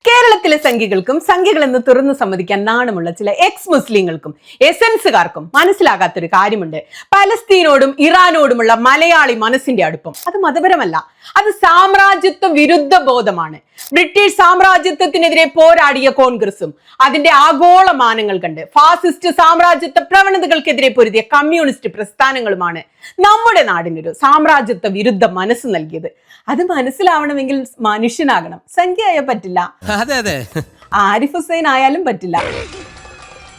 കേരളത്തിലെ സംഖ്യകൾക്കും സംഖ്യകളെന്ന് തുറന്നു സമ്മതിക്കാൻ നാണമുള്ള ചില എക്സ് മുസ്ലിങ്ങൾക്കും എസൻസുകാർക്കും മനസ്സിലാകാത്തൊരു കാര്യമുണ്ട്. പലസ്തീനോടും ഇറാനോടുമുള്ള മലയാളി മനസ്സിന്റെ അടുപ്പം അത് മതപരമല്ല, അത് സാമ്രാജ്യത്വ വിരുദ്ധ ബോധമാണ്. ബ്രിട്ടീഷ് സാമ്രാജ്യത്വത്തിനെതിരെ പോരാടിയ കോൺഗ്രസും അതിന്റെ ആഗോള മാനങ്ങൾ കണ്ട് ഫാസിസ്റ്റ് സാമ്രാജ്യത്വ പ്രവണതകൾക്കെതിരെ പൊരുതിയ കമ്മ്യൂണിസ്റ്റ് പ്രസ്ഥാനങ്ങളുമാണ് നമ്മുടെ നാടിനൊരു സാമ്രാജ്യത്വ വിരുദ്ധ മനസ്സ് നൽകിയത്. അത് മനസ്സിലാവണമെങ്കിൽ മനുഷ്യനാകണം, സംഖ്യയായ പറ്റില്ല. ആരിഫ് ഹുസൈൻ ആയാലും പറ്റില്ല.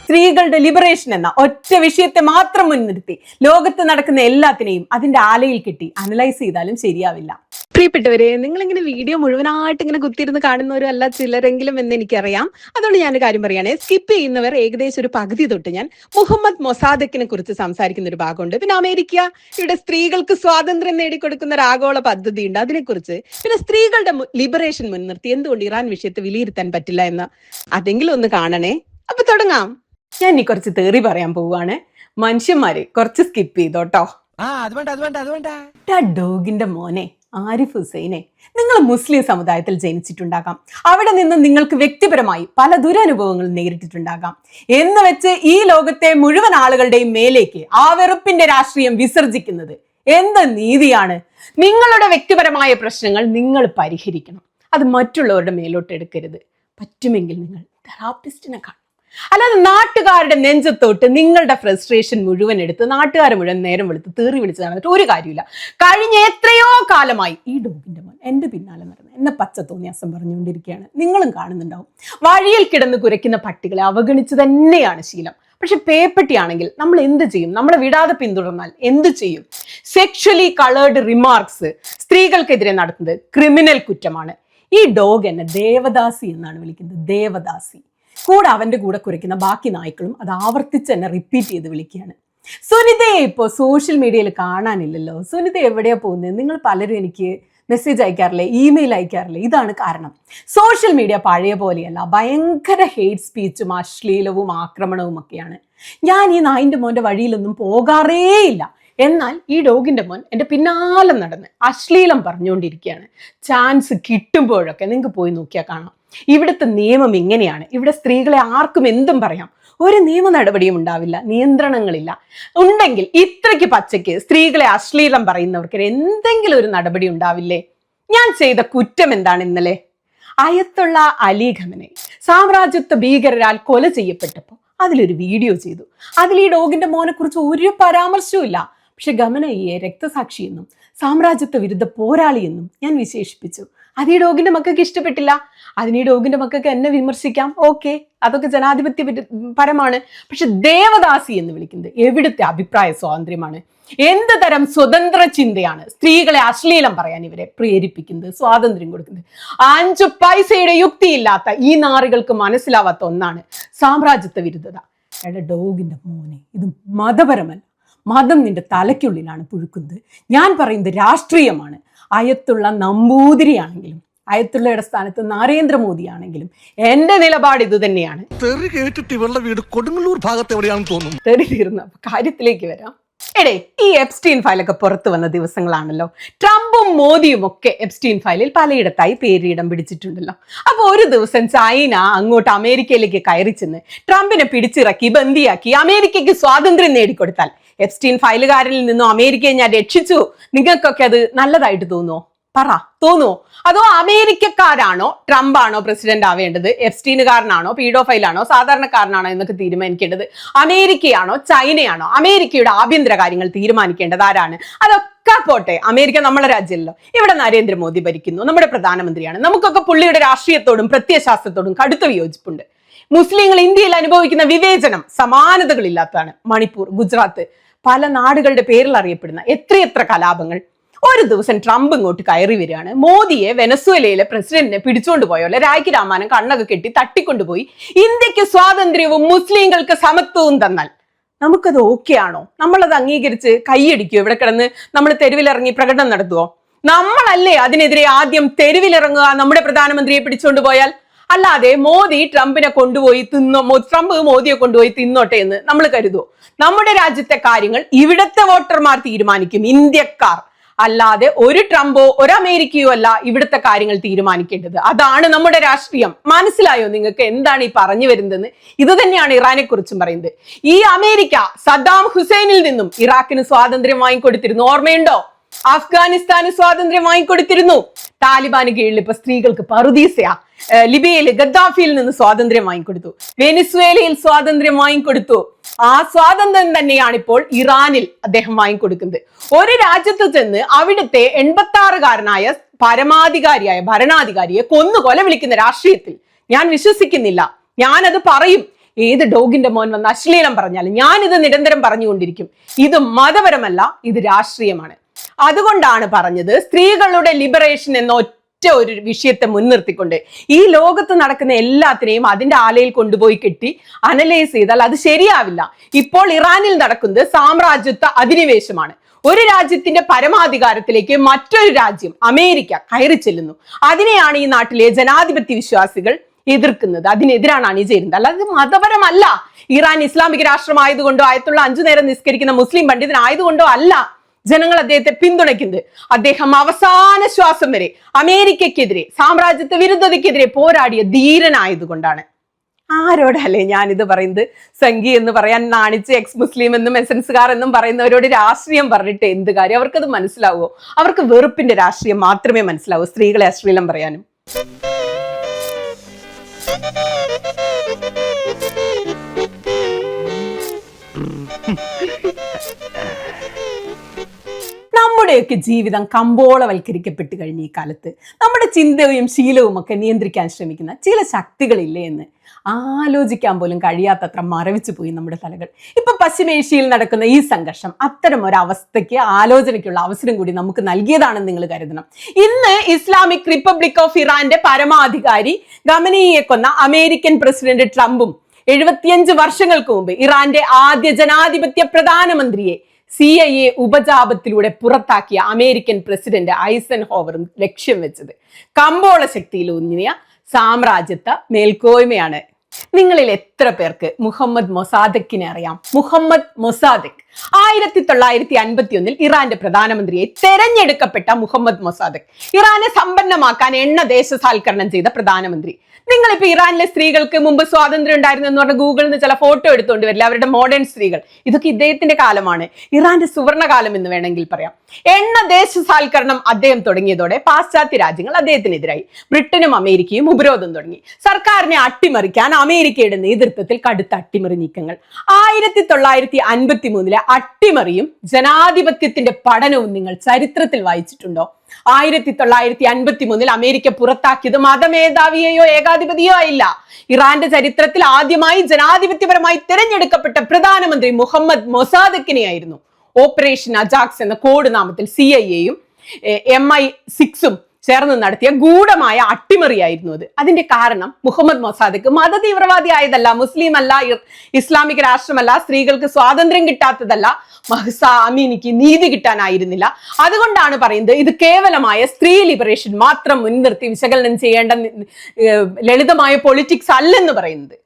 സ്ത്രീകളുടെ ലിബറേഷൻ എന്ന ഒറ്റ വിഷയത്തെ മാത്രം മുൻനിർത്തി ലോകത്ത് നടക്കുന്ന എല്ലാത്തിനെയും അതിന്റെ ആലയിൽ കെട്ടി അനലൈസ് ചെയ്താലും ശരിയാവില്ല. പ്രിയപ്പെട്ടവരെ, നിങ്ങളിങ്ങനെ വീഡിയോ മുഴുവനായിട്ട് ഇങ്ങനെ കുത്തിയിരുന്ന് കാണുന്നവരും അല്ല ചിലരെങ്കിലും എന്ന് എനിക്കറിയാം. അതുകൊണ്ട് ഞാൻ കാര്യം പറയുകയാണെ, സ്കിപ്പ് ചെയ്യുന്നവർ ഏകദേശം ഒരു പകുതി തൊട്ട് ഞാൻ മുഹമ്മദ് മൊസാദക്കിനെ കുറിച്ച് സംസാരിക്കുന്ന ഒരു ഭാഗമുണ്ട്. പിന്നെ അമേരിക്ക ഇവിടെ സ്ത്രീകൾക്ക് സ്വാതന്ത്ര്യം നേടിക്കൊടുക്കുന്ന ഒരു ആഗോള പദ്ധതി ഉണ്ട്, അതിനെക്കുറിച്ച്. പിന്നെ സ്ത്രീകളുടെ ലിബറേഷൻ മുൻനിർത്തി എന്തുകൊണ്ട് ഇറാൻ വിഷയത്തെ വിലയിരുത്താൻ പറ്റില്ല എന്ന് അതെങ്കിലും ഒന്ന് കാണണേ. അപ്പൊ തുടങ്ങാം. ഞാൻ ഇനി കുറച്ച് തേറി പറയാൻ പോവുകയാണ്. മനുഷ്യന്മാര് കുറച്ച് സ്കിപ്പ് ചെയ്തോട്ടോ. ഡോഗിന്റെ മോനെ ആരിഫ് ഹുസൈനെ, നിങ്ങൾ മുസ്ലിം സമുദായത്തിൽ ജനിച്ചിട്ടുണ്ടാകാം. അവിടെ നിന്ന് നിങ്ങൾക്ക് വ്യക്തിപരമായി പല ദുരനുഭവങ്ങളും നേരിട്ടിട്ടുണ്ടാകാം. എന്ന് വെച്ച് ഈ ലോകത്തെ മുഴുവൻ ആളുകളുടെയും മേലേക്ക് ആ വെറുപ്പിന്റെ രാഷ്ട്രീയം വിസർജിക്കുന്നത് എന്ത് നീതിയാണ്? നിങ്ങളുടെ വ്യക്തിപരമായ പ്രശ്നങ്ങൾ നിങ്ങൾ പരിഹരിക്കണം, അത് മറ്റുള്ളവരുടെ മേലോട്ട് എടുക്കരുത്. പറ്റുമെങ്കിൽ നിങ്ങൾ തെറാപ്പിസ്റ്റിനെ കാണും. അല്ലാതെ നാട്ടുകാരുടെ നെഞ്ചത്തോട്ട് നിങ്ങളുടെ ഫ്രസ്ട്രേഷൻ മുഴുവൻ എടുത്ത് നാട്ടുകാരെ മുഴുവൻ നേരം വെളുത്ത് തീറി വിളിച്ച് നടന്നിട്ട് ഒരു കാര്യമില്ല. കഴിഞ്ഞ എത്രയോ കാലമായി ഈ ഡോഗിന്റെ മോൻ എന്റെ പിന്നാലെ നടന്ന് എന്നെ പച്ച തോന്നിയാസം പറഞ്ഞുകൊണ്ടിരിക്കുകയാണ്. നിങ്ങളും കാണുന്നുണ്ടാവും. വഴിയിൽ കിടന്ന് കുരയ്ക്കുന്ന പട്ടികളെ അവഗണിച്ച് തന്നെയാണ് ശീലം. പക്ഷെ പേപ്പട്ടിയാണെങ്കിൽ നമ്മൾ എന്ത് ചെയ്യും? നമ്മളെ വിടാതെ പിന്തുടർന്നാൽ എന്ത് ചെയ്യും? സെക്ഷലി കളേർഡ് റിമാർക്സ് സ്ത്രീകൾക്കെതിരെ നടത്തുന്നത് ക്രിമിനൽ കുറ്റമാണ്. ഈ ഡോഗ് എന്നെ ദേവദാസി എന്നാണ് വിളിക്കുന്നത്, ദേവദാസി. കൂടെ അവന്റെ കൂടെ കുരയ്ക്കുന്ന ബാക്കി നായ്ക്കളും അത് ആവർത്തിച്ച് എന്നെ റിപ്പീറ്റ് ചെയ്ത് വിളിക്കുകയാണ്. സുനിതയെ ഇപ്പോൾ സോഷ്യൽ മീഡിയയിൽ കാണാനില്ലല്ലോ. സുനിത എവിടെയാ പോകുന്നത്? നിങ്ങൾ പലരും എനിക്ക് മെസ്സേജ് അയക്കാറില്ലേ, ഇമെയിൽ അയക്കാറില്ലേ? ഇതാണ് കാരണം. സോഷ്യൽ മീഡിയ പഴയ പോലെയല്ല, ഭയങ്കര ഹെയ്റ്റ് സ്പീച്ചും അശ്ലീലവും ആക്രമണവും ഒക്കെയാണ്. ഞാൻ ഈ നായിന്റെ മോന്റെ വഴിയിലൊന്നും പോകാറേയില്ല. എന്നാൽ ഈ ഡോഗിന്റെ മോൻ എൻ്റെ പിന്നാലെ നടന്ന് അശ്ലീലം പറഞ്ഞുകൊണ്ടിരിക്കുകയാണ്. ചാൻസ് കിട്ടുമ്പോഴൊക്കെ നിങ്ങൾക്ക് പോയി നോക്കിയാൽ കാണാം. ഇവിടുത്തെ നിയമം ഇങ്ങനെയാണ്. ഇവിടെ സ്ത്രീകളെ ആർക്കും എന്തും പറയാം, ഒരു നിയമ നടപടിയും ഉണ്ടാവില്ല, നിയന്ത്രണങ്ങളില്ല. ഉണ്ടെങ്കിൽ ഇത്രയ്ക്ക് പച്ചയ്ക്ക് സ്ത്രീകളെ അശ്ലീലം പറയുന്നവർക്ക് എന്തെങ്കിലും ഒരു നടപടി ഉണ്ടാവില്ലേ? ഞാൻ ചെയ്ത കുറ്റം എന്താണ്? ഇന്നലെ അയത്തുള്ള അലി ഖമനെ സാമ്രാജ്യത്വ ഭീകരരാൽ കൊല ചെയ്യപ്പെട്ടപ്പോൾ അതിലൊരു വീഡിയോ ചെയ്തു. അതിൽ ഈ ഡോഗിന്റെ മോനെ കുറിച്ച് ഒരു പരാമർശവും ഇല്ല. പക്ഷെ ഖമനയെ രക്തസാക്ഷിയെന്നും സാമ്രാജ്യത്വ വിരുദ്ധ പോരാളിയെന്നും ഞാൻ വിശേഷിപ്പിച്ചു. അത് ഈ ഡോഗിന്റെ മക്കൾക്ക് ഇഷ്ടപ്പെട്ടില്ല. അതിന് ഈ ഡോഗിന്റെ മക്കൾക്ക് എന്നെ വിമർശിക്കാം, ഓക്കെ, അതൊക്കെ ജനാധിപത്യ പരമാണ്. പക്ഷെ ദേവദാസി എന്ന് വിളിക്കുന്നത് എവിടുത്തെ അഭിപ്രായ സ്വാതന്ത്ര്യമാണ്? എന്ത് തരം സ്വതന്ത്ര ചിന്തയാണ് സ്ത്രീകളെ അശ്ലീലം പറയാൻ ഇവരെ പ്രേരിപ്പിക്കുന്നത്, സ്വാതന്ത്ര്യം കൊടുക്കുന്നത്? 5 പൈസയുടെ യുക്തിയില്ലാത്ത ഈ നാറികൾക്ക് മനസ്സിലാവാത്ത ഒന്നാണ് സാമ്രാജ്യത്വ വിരുദ്ധത. എടാ ഡോഗിന്റെ മോനെ, ഇത് മതപരമല്ല. മതം നിന്റെ തലയ്ക്കുള്ളിലാണ് പുഴുക്കുന്നത്. ഞാൻ പറയുന്നത് രാഷ്ട്രീയമാണ്. അയത്തുള്ള നമ്പൂതിരിയാണെങ്കിലും അയത്തുള്ളയുടെ സ്ഥാനത്ത് നരേന്ദ്രമോദി ആണെങ്കിലും എന്റെ നിലപാട് ഇത് തന്നെയാണ്. തെറി കേട്ടിട്ട് ഇവരുടെ വീട് കൊടുങ്ങല്ലൂർ ഭാഗത്ത് എവിടെയാണെന്ന് തോന്നുന്നു. തെറി തീർന്നു. കാര്യത്തിലേക്ക് വരാം. എടേ, ഈ എപ്സ്റ്റീൻ ഫയലൊക്കെ പുറത്തു വന്ന ദിവസങ്ങളാണല്ലോ. ട്രംപും മോദിയും ഒക്കെ എപ്സ്റ്റീൻ ഫയലിൽ പലയിടത്തായി പേരിടം പിടിച്ചിട്ടുണ്ടല്ലോ. അപ്പൊ ഒരു ദിവസം ചൈന അങ്ങോട്ട് അമേരിക്കയിലേക്ക് കയറി ചെന്ന് ട്രംപിനെ പിടിച്ചിറക്കി ബന്ദിയാക്കി അമേരിക്കയ്ക്ക് സ്വാതന്ത്ര്യം നേടിക്കൊടുത്താൽ എപ്സ്റ്റീൻ ഫയലുകാരിൽ നിന്നും അമേരിക്കയെ ഞാൻ രക്ഷിച്ചു, നിങ്ങൾക്കൊക്കെ അത് നല്ലതായിട്ട് തോന്നുമോ? പറ, തോന്നുമോ? അതോ അമേരിക്കക്കാരാണോ ട്രംപാണോ പ്രസിഡന്റ് ആവേണ്ടത്? എപ്സ്റ്റീനുകാരനാണോ പീഡോഫൈലാണോ സാധാരണക്കാരനാണോ എന്നൊക്കെ തീരുമാനിക്കേണ്ടത് അമേരിക്കയാണോ ചൈനയാണോ? അമേരിക്കയുടെ ആഭ്യന്തര കാര്യങ്ങൾ തീരുമാനിക്കേണ്ടത് ആരാണ്? അതൊക്കെ പോട്ടെ, അമേരിക്ക നമ്മളെ രാജ്യമല്ലോ. ഇവിടെ നരേന്ദ്രമോദി ഭരിക്കുന്നു, നമ്മുടെ പ്രധാനമന്ത്രിയാണ്. നമുക്കൊക്കെ പുള്ളിയുടെ രാഷ്ട്രീയത്തോടും പ്രത്യയശാസ്ത്രത്തോടും കടുത്ത വിയോജിപ്പുണ്ട്. മുസ്ലിങ്ങൾ ഇന്ത്യയിൽ അനുഭവിക്കുന്ന വിവേചനം സമാനതകളില്ലാത്തതാണ്. മണിപ്പൂർ, ഗുജറാത്ത്, പല നാടുകളുടെ പേരിൽ അറിയപ്പെടുന്ന എത്രയെത്ര കലാപങ്ങൾ. ഒരു ദിവസം ട്രംപ് ഇങ്ങോട്ട് കയറി വരികയാണ്. മോദിയെ വെനസ്വേലയിലെ പ്രസിഡന്റിനെ പിടിച്ചുകൊണ്ട് പോയോലെ രായ്ക്ക് രാമാനം കണ്ണൊക്കെ കെട്ടി തട്ടിക്കൊണ്ടുപോയി ഇന്ത്യക്ക് സ്വാതന്ത്ര്യവും മുസ്ലിങ്ങൾക്ക് സമത്വവും തന്നാൽ നമുക്കത് ഓക്കെ ആണോ? നമ്മളത് അംഗീകരിച്ച് കൈയടിക്കുമോ? ഇവിടെ കിടന്ന് നമ്മൾ തെരുവിലിറങ്ങി പ്രകടനം നടത്തുവോ? നമ്മളല്ലേ അതിനെതിരെ ആദ്യം തെരുവിലിറങ്ങുക നമ്മുടെ പ്രധാനമന്ത്രിയെ പിടിച്ചുകൊണ്ട് പോയാൽ? അല്ലാതെ മോദി ട്രംപിനെ കൊണ്ടുപോയി ട്രംപ് മോദിയെ കൊണ്ടുപോയി തിന്നോട്ടെ എന്ന് നമ്മൾ കരുതുമോ? നമ്മുടെ രാജ്യത്തെ കാര്യങ്ങൾ ഇവിടത്തെ വോട്ടർമാർ തീരുമാനിക്കും, ഇന്ത്യക്കാർ. അല്ലാതെ ഒരു ട്രംപോ ഒരു അമേരിക്കയോ അല്ല ഇവിടുത്തെ കാര്യങ്ങൾ തീരുമാനിക്കേണ്ടത്. അതാണ് നമ്മുടെ രാഷ്ട്രീയം. മനസ്സിലായോ നിങ്ങൾക്ക് എന്താണ് ഈ പറഞ്ഞു വരുന്നതെന്ന്? ഇത് തന്നെയാണ് ഇറാനെ കുറിച്ചും പറയുന്നത്. ഈ അമേരിക്ക സദ്ദാം ഹുസൈനിൽ നിന്നും ഇറാഖിന് സ്വാതന്ത്ര്യം വാങ്ങിക്കൊടുത്തിരുന്നു, ഓർമ്മയുണ്ടോ? അഫ്ഗാനിസ്ഥാന് സ്വാതന്ത്ര്യം വാങ്ങിക്കൊടുത്തിരുന്നു. താലിബാന് കീഴിൽ ഇപ്പൊ സ്ത്രീകൾക്ക് പറുദീസയാ. ലിബിയയിൽ ഗദ്ദാഫിയിൽ നിന്ന് സ്വാതന്ത്ര്യം വാങ്ങിക്കൊടുത്തു. വെനിസ്വേലയിൽ സ്വാതന്ത്ര്യം വാങ്ങിക്കൊടുത്തു. ആ സ്വാതന്ത്ര്യം തന്നെയാണ് ഇപ്പോൾ ഇറാനിൽ അദ്ദേഹം വാങ്ങിക്കൊടുക്കുന്നത്. ഒരു രാജ്യത്ത് ചെന്ന് അവിടുത്തെ 86-കാരനായ പരമാധികാരിയായ ഭരണാധികാരിയെ കൊന്നുകൊല വിളിക്കുന്ന രാഷ്ട്രീയത്തിൽ ഞാൻ വിശ്വസിക്കുന്നില്ല. ഞാനത് പറയും. ഏത് ഡോഗിന്റെ മോൻ വന്ന് അശ്ലീലം പറഞ്ഞാലും ഞാനിത് നിരന്തരം പറഞ്ഞുകൊണ്ടിരിക്കും. ഇത് മതപരമല്ല, ഇത് രാഷ്ട്രീയമാണ്. അതുകൊണ്ടാണ് പറഞ്ഞത് സ്ത്രീകളുടെ ലിബറേഷൻ എന്ന ഒറ്റ ഒരു വിഷയത്തെ മുൻനിർത്തിക്കൊണ്ട് ഈ ലോകത്ത് നടക്കുന്ന എല്ലാത്തിനെയും അതിന്റെ ആലയിൽ കൊണ്ടുപോയി കെട്ടി അനലൈസ് ചെയ്താൽ അത് ശരിയാവില്ല. ഇപ്പോൾ ഇറാനിൽ നടക്കുന്നത് സാമ്രാജ്യത്വ അധിനിവേശമാണ്. ഒരു രാജ്യത്തിന്റെ പരമാധികാരത്തിലേക്ക് മറ്റൊരു രാജ്യം അമേരിക്ക കയറി ചെല്ലുന്നു. അതിനെയാണ് ഈ നാട്ടിലെ ജനാധിപത്യ വിശ്വാസികൾ എതിർക്കുന്നത്, അതിനെതിരാണ് അണിചേരുന്നത്. അല്ലാതെ മതപരമല്ല. ഇറാൻ ഇസ്ലാമിക രാഷ്ട്രമായതുകൊണ്ടോ ആയത്തുള്ള 5 നേരം നിസ്കരിക്കുന്ന മുസ്ലിം പണ്ഡിതനായതുകൊണ്ടോ അല്ല ജനങ്ങൾ അദ്ദേഹത്തെ പിന്തുണയ്ക്കുന്നത്. അദ്ദേഹം അവസാന ശ്വാസം വരെ അമേരിക്കക്കെതിരെ, സാമ്രാജ്യത്വ വിരുദ്ധതയ്ക്കെതിരെ പോരാടിയ ധീരനായതുകൊണ്ടാണ്. ആരോടല്ലേ ഞാനിത് പറയുന്നത്? സംഘി എന്ന് പറയാൻ നാണിച്ച് എക്സ് മുസ്ലിം എന്നും എസൻസുകാർ എന്നും പറയുന്നവരോട് രാഷ്ട്രീയം പറഞ്ഞിട്ട് എന്ത് കാര്യം? അവർക്കത് മനസ്സിലാവുമോ? അവർക്ക് വെറുപ്പിന്റെ രാഷ്ട്രീയം മാത്രമേ മനസ്സിലാവൂ, സ്ത്രീകളെ അശ്ലീലം പറയാനും. നമ്മുടെയൊക്കെ ജീവിതം കമ്പോളവൽക്കരിക്കപ്പെട്ട് കഴിഞ്ഞ ഈ കാലത്ത് നമ്മുടെ ചിന്തയും ശീലവും ഒക്കെ നിയന്ത്രിക്കാൻ ശ്രമിക്കുന്ന ചില ശക്തികളില്ലേ എന്ന് ആലോചിക്കാൻ പോലും കഴിയാത്തത്ര മരവിച്ചു പോയി നമ്മുടെ തലകൾ. ഇപ്പൊ പശ്ചിമേഷ്യയിൽ നടക്കുന്ന ഈ സംഘർഷം അത്തരം ഒരു അവസ്ഥയ്ക്ക് ആലോചനയ്ക്കുള്ള അവസരം കൂടി നമുക്ക് നൽകിയതാണെന്ന് നിങ്ങൾ കരുതണം. ഇന്ന് ഇസ്ലാമിക് റിപ്പബ്ലിക് ഓഫ് ഇറാന്റെ പരമാധികാരി ഖമനേയിയെ കൊന്ന അമേരിക്കൻ പ്രസിഡന്റ് ട്രംപും 75 വർഷങ്ങൾക്ക് മുമ്പ് ഇറാന്റെ ആദ്യ ജനാധിപത്യ പ്രധാനമന്ത്രിയെ CIA ഉപജാപത്തിലൂടെ പുറത്താക്കിയ അമേരിക്കൻ പ്രസിഡന്റ് ഐസൻഹോവറും ലക്ഷ്യം വെച്ചത് കമ്പോള ശക്തിയിലൂന്നിയ സാമ്രാജ്യത്വ മേൽക്കോയ്മയാണ്. നിങ്ങളിൽ എത്ര പേർക്ക് മുഹമ്മദ് മൊസാദക്കിനെ അറിയാം? മുഹമ്മദ് മൊസാദക് 1951 ഇറാന്റെ പ്രധാനമന്ത്രിയെ തെരഞ്ഞെടുക്കപ്പെട്ട മുഹമ്മദ് മൊസാദക് ഇറാനെ സമ്പന്നമാക്കാൻ എണ്ണ ദേശസാൽക്കരണം ചെയ്ത പ്രധാനമന്ത്രി. നിങ്ങളിപ്പോ ഇറാനിലെ സ്ത്രീകൾക്ക് മുമ്പ് സ്വാതന്ത്ര്യം ഉണ്ടായിരുന്നു എന്ന് പറഞ്ഞ ഗൂഗിളിൽ നിന്ന് ചില ഫോട്ടോ എടുത്തുകൊണ്ട് വരില്ല, അവരുടെ മോഡേൺ സ്ത്രീകൾ. ഇതൊക്കെ ഇദ്ദേഹത്തിന്റെ കാലമാണ്, ഇറാന്റെ സുവർണകാലം എന്ന് വേണമെങ്കിൽ പറയാം. എണ്ണ ദേശസാൽക്കരണം അദ്ദേഹം തുടങ്ങിയതോടെ പാശ്ചാത്യ രാജ്യങ്ങൾ അദ്ദേഹത്തിനെതിരായി. ബ്രിട്ടനും അമേരിക്കയും ഉപരോധം തുടങ്ങി. സർക്കാരിനെ അട്ടിമറിക്കാൻ അമേരിക്കയുടെ നേതൃത്വത്തിൽ കടുത്ത അട്ടിമറി നീക്കങ്ങൾ. 1953 അട്ടിമറിയും ജനാധിപത്യത്തിന്റെ പഠനവും നിങ്ങൾ ചരിത്രത്തിൽ വായിച്ചിട്ടുണ്ടോ? 1953 അമേരിക്ക പുറത്താക്കിയത് മതമേധാവിയെയോ ഏകാധിപതിയോ ആയില്ല. ഇറാന്റെ ചരിത്രത്തിൽ ആദ്യമായി ജനാധിപത്യപരമായി തിരഞ്ഞെടുക്കപ്പെട്ട പ്രധാനമന്ത്രി മുഹമ്മദ് മൊസാദക്കിനെയായിരുന്നു. ഓപ്പറേഷൻ അജാക്സ് എന്ന കോഡ് നാമത്തിൽ CIA-യും MI6-ഉം ചേർന്ന് നടത്തിയ ഗൂഢമായ അട്ടിമറിയായിരുന്നു അത്. അതിന്റെ കാരണം മുഹമ്മദ് മൊസാദക്ക് മതതീവ്രവാദി ആയതല്ല, മുസ്ലിം അല്ല, ഇസ്ലാമിക രാഷ്ട്രമല്ല, സ്ത്രീകൾക്ക് സ്വാതന്ത്ര്യം കിട്ടാത്തതല്ല, മഹ്സ അമീനിക്ക് നീതി കിട്ടാനായിരുന്നില്ല. അതുകൊണ്ടാണ് പറയുന്നത് ഇത് കേവലമായ സ്ത്രീ ലിബറേഷൻ മാത്രം മുൻനിർത്തി വിശകലനം ചെയ്യേണ്ട ലളിതമായ പൊളിറ്റിക്സ് അല്ലെന്ന് പറയുന്നത്.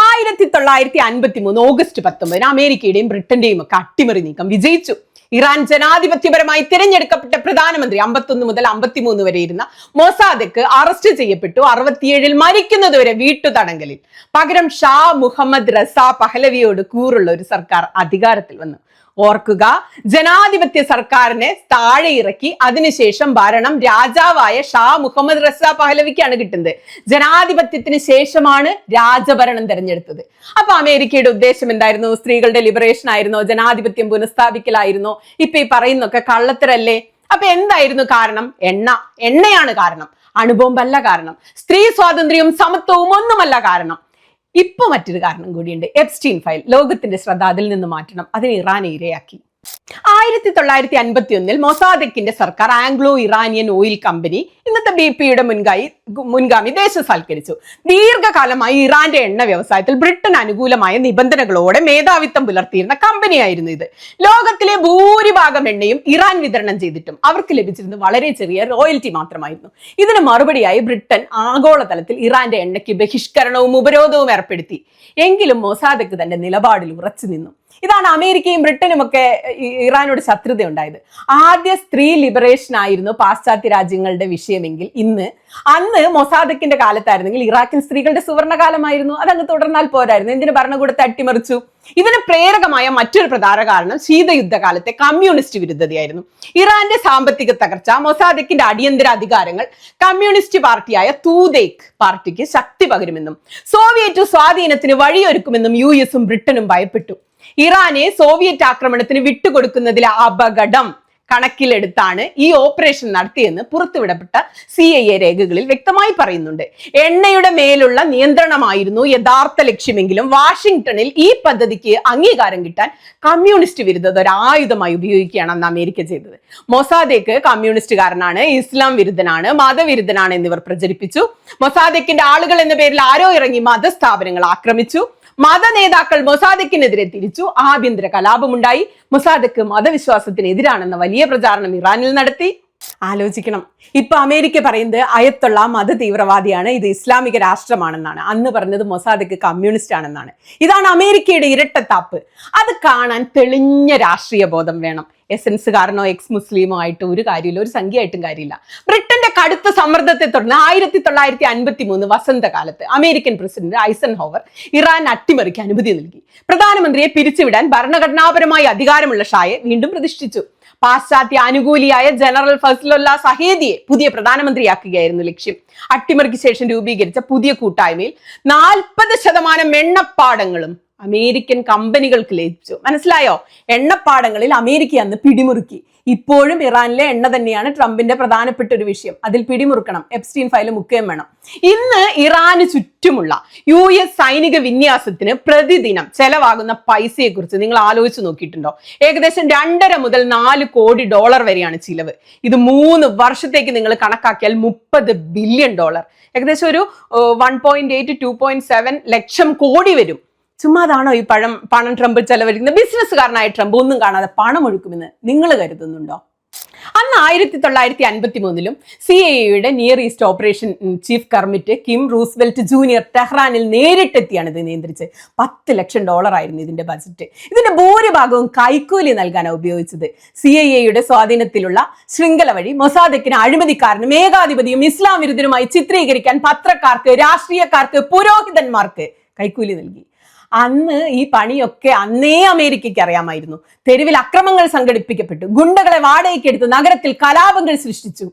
1953 ഓഗസ്റ്റ് 19 അമേരിക്കയുടെയും ബ്രിട്ടന്റെയും ഒക്കെ അട്ടിമറി നീക്കം വിജയിച്ചു. ഇറാൻ ജനാധിപത്യപരമായി തിരഞ്ഞെടുക്കപ്പെട്ട പ്രധാനമന്ത്രി 51 മുതൽ 53 വരെ ഇരുന്ന മൊസാദക്ക് അറസ്റ്റ് ചെയ്യപ്പെട്ടു. 67 മരിക്കുന്നതുവരെ വീട്ടുതടങ്കലിൽ. പകരം ഷാ മുഹമ്മദ് റസ പഹലവിയോട് കൂറുള്ള ഒരു സർക്കാർ അധികാരത്തിൽ വന്നു. ഓർക്കുക, ജനാധിപത്യ സർക്കാരിനെ താഴെ ഇറക്കി അതിനുശേഷം ഭരണം രാജാവായ ഷാ മുഹമ്മദ് റസ പഹലവിക്കാണ് കിട്ടുന്നത്. ജനാധിപത്യത്തിന് ശേഷമാണ് രാജഭരണം തെരഞ്ഞെടുത്തത്. അപ്പൊ അമേരിക്കയുടെ ഉദ്ദേശം എന്തായിരുന്നു? സ്ത്രീകളുടെ ലിബറേഷൻ ആയിരുന്നോ? ജനാധിപത്യം പുനഃസ്ഥാപിക്കലായിരുന്നോ? ഇപ്പൊ ഈ പറയുന്നൊക്കെ കള്ളത്തരല്ലേ? അപ്പൊ എന്തായിരുന്നു കാരണം? എണ്ണയാണ് കാരണം, അണുബോംബല്ല കാരണം, സ്ത്രീ സ്വാതന്ത്ര്യവും സമത്വവും ഒന്നുമല്ല കാരണം. ഇപ്പൊ മറ്റൊരു കാരണം കൂടിയുണ്ട്. Epstein file. ലോകത്തിന്റെ ശ്രദ്ധ അതിൽ നിന്ന് മാറ്റണം. അതിന് ഇറാനെ ഇരയാക്കി. 1951 മൊസാദക്കിന്റെ സർക്കാർ ആംഗ്ലോ ഇറാനിയൻ ഓയിൽ കമ്പനി, ഇന്നത്തെ BP-യുടെ മുൻഗാമി, ദേശസാൽക്കരിച്ചു. ദീർഘകാലമായി ഇറാന്റെ എണ്ണ വ്യവസായത്തിൽ ബ്രിട്ടൻ അനുകൂലമായ നിബന്ധനകളോടെ മേധാവിത്വം പുലർത്തിയിരുന്ന കമ്പനിയായിരുന്നു ഇത്. ലോകത്തിലെ ഭൂരിഭാഗം എണ്ണയും ഇറാൻ വിതരണം ചെയ്തിട്ടും അവർക്ക് ലഭിച്ചിരുന്നത് വളരെ ചെറിയ റോയൽറ്റി മാത്രമായിരുന്നു. ഇതിന് മറുപടിയായി ബ്രിട്ടൻ ആഗോളതലത്തിൽ ഇറാന്റെ എണ്ണയ്ക്ക് ബഹിഷ്കരണവും ഉപരോധവും ഏർപ്പെടുത്തി. എങ്കിലും മൊസാദക്ക് തന്റെ നിലപാടിൽ ഉറച്ചു നിന്നു. ഇതാണ് അമേരിക്കയും ബ്രിട്ടനും ഒക്കെ ഇറാനോട് ശത്രുത ഉണ്ടായത്. ആദ്യ സ്ത്രീ ലിബറേഷൻ ആയിരുന്നു പാശ്ചാത്യ രാജ്യങ്ങളുടെ വിഷയമെങ്കിൽ അന്ന് മൊസാദക്കിന്റെ കാലത്തായിരുന്നെങ്കിൽ ഇറാഖിൽ സ്ത്രീകളുടെ സുവർണകാലമായിരുന്നു. അതങ്ങ് തുടർന്നാൽ പോരായിരുന്നു. എന്തിന് ഭരണകൂടത്തെ അട്ടിമറിച്ചു? ഇതിന് പ്രേരകമായ മറ്റൊരു പ്രധാന കാരണം ശീതയുദ്ധകാലത്തെ കമ്മ്യൂണിസ്റ്റ് വിരുദ്ധതയായിരുന്നു. ഇറാന്റെ സാമ്പത്തിക തകർച്ച, മൊസാദക്കിന്റെ അടിയന്തര അധികാരങ്ങൾ കമ്മ്യൂണിസ്റ്റ് പാർട്ടിയായ തൂദേക് പാർട്ടിക്ക് ശക്തി പകരുമെന്നും സോവിയറ്റ് സ്വാധീനത്തിന് വഴിയൊരുക്കുമെന്നും US-ഉം ബ്രിട്ടനും ഭയപ്പെട്ടു. ഇറാനെ സോവിയറ്റ് ആക്രമണത്തിന് വിട്ടുകൊടുക്കുന്നതിലെ അപകടം കണക്കിലെടുത്താണ് ഈ ഓപ്പറേഷൻ നടത്തിയെന്ന് പുറത്തുവിടപ്പെട്ട CIA രേഖകളിൽ വ്യക്തമായി പറയുന്നുണ്ട്. എണ്ണയുടെ മേലുള്ള നിയന്ത്രണമായിരുന്നു യഥാർത്ഥ ലക്ഷ്യമെങ്കിലും വാഷിംഗ്ടണിൽ ഈ പദ്ധതിക്ക് അംഗീകാരം കിട്ടാൻ കമ്മ്യൂണിസ്റ്റ് വിരുദ്ധത ഒരു ആയുധമായി ഉപയോഗിക്കുകയാണ് അന്ന് അമേരിക്ക ചെയ്തത്. മൊസാദേക്ക് കമ്മ്യൂണിസ്റ്റുകാരനാണ്, ഇസ്ലാം വിരുദ്ധനാണ്, മതവിരുദ്ധനാണ് എന്നിവർ പ്രചരിപ്പിച്ചു. മൊസാദേക്കിന്റെ ആളുകൾ എന്ന പേരിൽ ആരോ ഇറങ്ങി മതസ്ഥാപനങ്ങൾ ആക്രമിച്ചു. മത നേതാക്കൾ മൊസാദക്കിനെതിരെ തിരിച്ചു. ആഭ്യന്തര കലാപമുണ്ടായി. മൊസാദക്ക് മതവിശ്വാസത്തിനെതിരാണെന്ന വലിയ പ്രചാരണം ഇറാനിൽ നടത്തി. ആലോചിക്കണം, ഇപ്പൊ അമേരിക്ക പറയുന്നത് അയത്തുള്ള മത തീവ്രവാദിയാണ്, ഇത് ഇസ്ലാമിക രാഷ്ട്രമാണെന്നാണ്. അന്ന് പറഞ്ഞത് മൊസാദക്ക് കമ്മ്യൂണിസ്റ്റ് ആണെന്നാണ്. ഇതാണ് അമേരിക്കയുടെ ഇരട്ടത്താപ്പ്. അത് കാണാൻ തെളിഞ്ഞ രാഷ്ട്രീയ ബോധം വേണം. എസൻസുകാരനോ എക്സ് മുസ്ലിമോ ആയിട്ട് ഒരു കാര്യമില്ല, ഒരു സംഖ്യയായിട്ടും കാര്യമില്ല. ബ്രിട്ടന്റെ കടുത്ത സമ്മർദ്ദത്തെ തുടർന്ന് 1953 വസന്തകാലത്ത് അമേരിക്കൻ പ്രസിഡന്റ് ഐസൻഹോവർ ഇറാൻ അട്ടിമറിക്ക് അനുമതി നൽകി. പ്രധാനമന്ത്രിയെ പിരിച്ചുവിടാൻ ഭരണഘടനാപരമായി അധികാരമുള്ള ഷായെ വീണ്ടും പ്രതിഷ്ഠിച്ചു. പാശ്ചാത്യ അനുകൂലിയായ ജനറൽ ഫസലുല്ല സഹേദിയെ പുതിയ പ്രധാനമന്ത്രിയാക്കുകയായിരുന്നു ലക്ഷ്യം. അട്ടിമറിക്ക് ശേഷം രൂപീകരിച്ച പുതിയ കൂട്ടായ്മയിൽ 40% എണ്ണപ്പാടങ്ങളും അമേരിക്കൻ കമ്പനികൾക്ക് ലഭിച്ചു. മനസ്സിലായോ? എണ്ണപ്പാടങ്ങളിൽ അമേരിക്ക അന്ന് പിടിമുറുക്കി. ഇപ്പോഴും ഇറാനിലെ എണ്ണ തന്നെയാണ് ട്രംപിന്റെ പ്രധാനപ്പെട്ട ഒരു വിഷയം. അതിൽ പിടിമുറുക്കണം, എപ്സ്റ്റീൻ ഫയൽ മുക്കുകയും വേണം. ഇന്ന് ഇറാന് ചുറ്റുമുള്ള US സൈനിക വിന്യാസത്തിന് പ്രതിദിനം ചെലവാകുന്ന പൈസയെ കുറിച്ച് നിങ്ങൾ ആലോചിച്ച് നോക്കിയിട്ടുണ്ടോ? ഏകദേശം 2.5 മുതൽ 4 കോടി ഡോളർ വരെയാണ് ചിലവ്. ഇത് 3 വർഷത്തേക്ക് നിങ്ങൾ കണക്കാക്കിയാൽ $30 ബില്യൺ, ഏകദേശം ഒരു 1.8 to 2.7 ലക്ഷം കോടി വരും. ചുമ്മാതാണോ ഈ പണം ട്രംപ് ചെലവഴിക്കുന്നത്? ബിസിനസ്സുകാരനായ ട്രംപ് ഒന്നും കാണാതെ പണം ഒഴുക്കുമെന്ന് നിങ്ങൾ കരുതുന്നുണ്ടോ? അന്ന് 1953 CIA near east operation chief Kermit Kim Roosevelt junior ടെഹ്റാനിൽ നേരിട്ടെത്തിയാണ് ഇത് നിയന്ത്രിച്ചത്. $10 ലക്ഷം ആയിരുന്നു ഇതിന്റെ ബജറ്റ്. ഇതിന്റെ ഭൂരിഭാഗവും കൈക്കൂലി നൽകാനാണ് ഉപയോഗിച്ചത്. CIA സ്വാധീനത്തിലുള്ള ശൃംഖല വഴി മൊസാദക്കിന് അഴിമതിക്കാരനും ഏകാധിപതിയും ഇസ്ലാം വിരുദ്ധനുമായി ചിത്രീകരിക്കാൻ പത്രക്കാർക്ക്, രാഷ്ട്രീയക്കാർക്ക്, പുരോഹിതന്മാർക്ക് കൈക്കൂലി നൽകി. അന്ന് ഈ പണിയൊക്കെ അന്നേ അമേരിക്കയ്ക്ക് അറിയാമായിരുന്നു. തെരുവിൽ അക്രമങ്ങൾ സംഘടിപ്പിക്കപ്പെട്ടു. ഗുണ്ടകളെ വാടകയ്ക്കെടുത്ത് നഗരത്തിൽ കലാപങ്ങൾ സൃഷ്ടിച്ചു.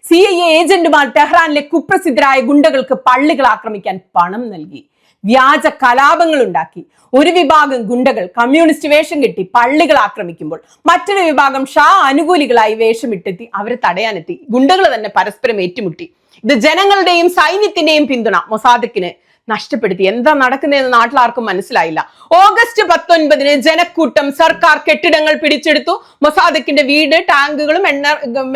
CIA ഏജന്റുമാർ ടെഹ്റാനിലെ കുപ്രസിദ്ധരായ ഗുണ്ടകൾക്ക് പള്ളികൾ ആക്രമിക്കാൻ പണം നൽകി. വ്യാജ കലാപങ്ങൾ ഉണ്ടാക്കി. ഒരു വിഭാഗം ഗുണ്ടകൾ കമ്മ്യൂണിസ്റ്റ് വേഷം കെട്ടി പള്ളികൾ ആക്രമിക്കുമ്പോൾ മറ്റൊരു വിഭാഗം ഷാ അനുകൂലികളായി വേഷമിട്ടെത്തി അവരെ തടയാനെത്തി. ഗുണ്ടകൾ തന്നെ പരസ്പരം ഏറ്റുമുട്ടി. ഇത് ജനങ്ങളുടെയും സൈന്യത്തിന്റെയും പിന്തുണ മൊസാദക്കിന് നഷ്ടപ്പെടുത്തി. എന്താ നടക്കുന്നതെന്ന് നാട്ടിൽ ആർക്കും മനസ്സിലായില്ല. ഓഗസ്റ്റ് 19 ജനക്കൂട്ടം സർക്കാർ കെട്ടിടങ്ങൾ പിടിച്ചെടുത്തു. മൊസാദക്കിന്റെ വീട് ടാങ്കുകളും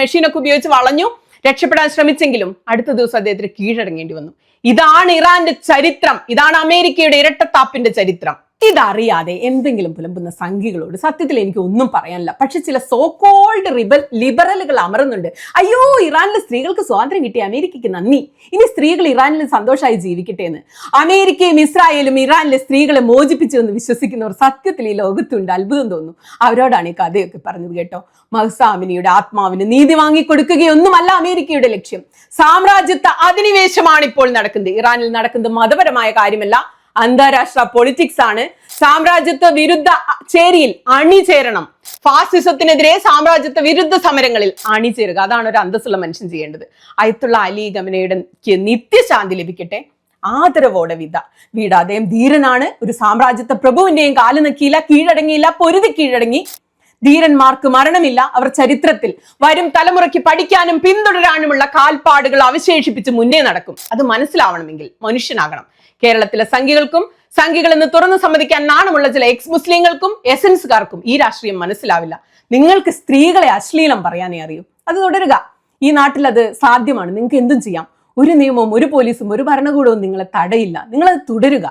മെഷീനൊക്കെ ഉപയോഗിച്ച് വളഞ്ഞു. രക്ഷപ്പെടാൻ ശ്രമിച്ചെങ്കിലും അടുത്ത ദിവസം അദ്ദേഹത്തിന് കീഴടങ്ങേണ്ടി വന്നു. ഇതാണ് ഇറാന്റെ ചരിത്രം. ഇതാണ് അമേരിക്കയുടെ ഇരട്ടത്താപ്പിന്റെ ചരിത്രം. ഇതറിയാതെ എന്തെങ്കിലും പുലമ്പുന്ന സംഘികളോട് സത്യത്തിൽ എനിക്ക് ഒന്നും പറയാനില്ല. പക്ഷെ ചില സോ കോൾഡ് ലിബറലുകൾ അമറുന്നുണ്ട്. അയ്യോ, ഇറാനിലെ സ്ത്രീകൾക്ക് സ്വാതന്ത്ര്യം കിട്ടിയ അമേരിക്കയ്ക്ക് നന്ദി, ഇനി സ്ത്രീകൾ ഇറാനിൽ സന്തോഷമായി ജീവിക്കട്ടെ എന്ന്. അമേരിക്കയും ഇസ്രായേലും ഇറാനിലെ സ്ത്രീകളെ മോചിപ്പിച്ചു എന്ന് വിശ്വസിക്കുന്നവർ സത്യത്തിൽ ഈ ലോകത്തുണ്ട്. അത്ഭുതം തോന്നുന്നു. അവരോടാണ് ഈ കഥയൊക്കെ പറഞ്ഞത് കേട്ടോ. മഹ്സാ അമിനിയുടെ ആത്മാവിന് നീതി വാങ്ങിക്കൊടുക്കുകയൊന്നുമല്ല അമേരിക്കയുടെ ലക്ഷ്യം. സാമ്രാജ്യത്വ അധിനിവേശമാണ് ഇപ്പോൾ നടക്കുന്നത്. ഇറാനിൽ നടക്കുന്നത് മതപരമായ കാര്യമല്ല, അന്താരാഷ്ട്ര പൊളിറ്റിക്സ് ആണ്. സാമ്രാജ്യത്വ വിരുദ്ധ ചേരിയിൽ അണിചേരണം. ഫാസിസത്തിനെതിരെ സാമ്രാജ്യത്വ വിരുദ്ധ സമരങ്ങളിൽ അണിചേരുക. അതാണ് ഒരു അന്തസ്സുള്ള മനുഷ്യൻ ചെയ്യേണ്ടത്. അയത്തുള്ള അലി ഖമനയുടെ നിത്യശാന്തി ലഭിക്കട്ടെ. ആദരവോടെ വീട അദ്ദേഹം ധീരനാണ്. ഒരു സാമ്രാജ്യത്വ പ്രഭുവിന്റെയും കാല് നക്കിയില്ല, കീഴടങ്ങിയില്ല, പൊരുതി കീഴടങ്ങി. ധീരന്മാർക്ക് മരണമില്ല. അവർ ചരിത്രത്തിൽ വരും തലമുറയ്ക്ക് പഠിക്കാനും പിന്തുടരാനുമുള്ള കാൽപ്പാടുകൾ അവശേഷിപ്പിച്ച് മുന്നേ നടക്കും. അത് മനസ്സിലാവണമെങ്കിൽ മനുഷ്യനാകണം. കേരളത്തിലെ സംഘികൾ എന്ന് തുറന്നു സമ്മതിക്കാൻ നാണമുള്ള ചില എക്സ് മുസ്ലിങ്ങൾക്കും എസൻസുകാർക്കും ഈ രാഷ്ട്രീയം മനസ്സിലാവില്ല. നിങ്ങൾക്ക് സ്ത്രീകളെ അശ്ലീലം പറയാനേ അറിയൂ. അത് തുടരുക. ഈ നാട്ടിൽ അത് സാധ്യമാണ്. നിങ്ങൾക്ക് എന്തും ചെയ്യാം. ഒരു നിയമവും ഒരു പോലീസും ഒരു ഭരണകൂടവും നിങ്ങളെ തടയില്ല. നിങ്ങളത് തുടരുക.